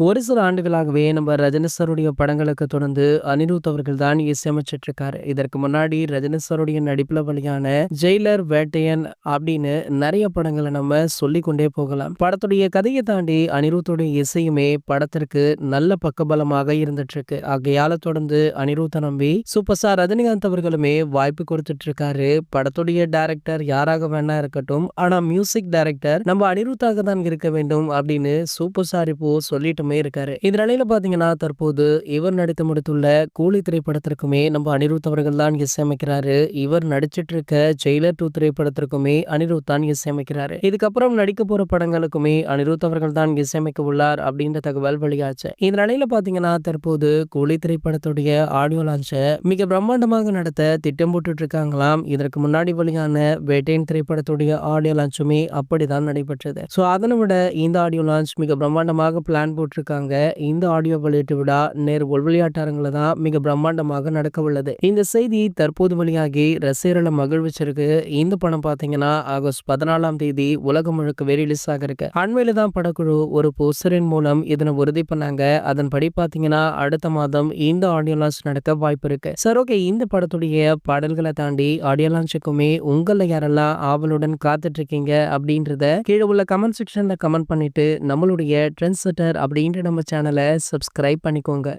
ஒரு சில ஆண்டுகளாகவே நம்ம ரஜினி சாருடைய படங்களுக்கு தொடர்ந்து அனிருத் அவர்கள் தான் இசையமைச்சிட்டு இருக்காரு. இதற்கு முன்னாடி ரஜினி சாருடைய நடிப்புல வெளியான ஜெயிலர், வேட்டையன் அப்படின்னு நிறைய படங்கள நம்ம சொல்லிக்கொண்டே போகலாம். படத்துடைய கதையை தாண்டி அனிருத்துடைய இசையுமே படத்திற்கு நல்ல பக்கபலமாக இருந்துட்டு இருக்கு. ஆகையால தொடர்ந்து அனிருத்தை நம்பி சூப்பர் ஸ்டார் ரஜினிகாந்த் அவர்களுமே வாய்ப்பு கொடுத்துட்டு இருக்காரு. படத்துடைய டைரக்டர் யாராக வேணா இருக்கட்டும், ஆனா மியூசிக் டைரக்டர் நம்ம அனிருத்தாக தான் இருக்க வேண்டும் அப்படின்னு சூப்பர் ஸ்டார் இப்போ சொல்லிட்டுமே இருக்காரு. இந்த நிலையில பாத்தீங்கன்னா தற்போது இவர் நடித்து முடித்துள்ள கூலி திரைப்படத்திற்குமே நம்ம அனிருத் அவர்கள் தான் இசையமைக்கிறாரு. இவர் நடிச்சிட்டு இருக்க ஜெயிலர் 2 திரைப்படத்திற்குமே அனிருத் தான் இசையமைக்கிறாரு. இதுக்கப்புறம் நடிக்க போற படங்களுக்குமே அனிருத் அவர்கள் தான் இசையமைக்க உள்ளார் அப்படின்ற தகவல் வெளியாச்சு. இந்த நிலையில பாத்தீங்கன்னா தற்போது கூலி திரைப்படத்துடைய ஆடியோ லான்ச்ச மிக பிரம்மாண்டமாக நடத்த திட்டம் போட்டுட்டு இருக்காங்களாம். இதற்கு முன்னாடி வெளியான வேட்டையன் திரைப்படத்துடைய ஆடியோ லான்ச்சுமே அப்படிதான் நடைபெற்றது. சோ அதனை விட இந்த ஆடியோ லான்ச் மிக பிரம்மாண்டமாக பிளான் போட்டிருக்காங்க. இந்த ஆடியோ வெளியீட்டு விழா நேரு விளையாட்டரங்குல தான் மிக பிரம்மாண்டமாக நடக்க உள்ளது. இந்த செய்தி தற்போது வெளியாகி ரசிகர்களை மகிழ்விச்சிருக்கு. இந்த படம் பாத்தீங்கன்னா ஆகஸ்ட் 14ஆம் தேதி உலகம் முழுக்கவே ரிலீஸ் ஆக இருக்கு. அண்மையில தான் படக்குழு ஒரு போஸ்டரின் மூலம் இதனை உறுதி பண்ணாங்க. அதன்படி பாத்தீங்கன்னா அடுத்த மாதம் இந்த ஆடியோ லான்ச் நடக்க வாய்ப்பு இருக்கு. சரி, ஓகே. இந்த படத்துடைய பாடல்களை தாண்டி ஆடியோ லான்ச்சுக்குமே உங்கள யாரெல்லாம் ஆவலுடன் காத்துட்டு இருக்கீங்க அப்படின்றத கீழே உள்ள கமெண்ட் செக்ஷன்ல கமெண்ட் பண்ணிட்டு நம்மளுடைய ட்ரெண்ட் செட்டர் அப்படின்ற நம்ம சேனலை சப்ஸ்கிரைப் பண்ணிக்கோங்க.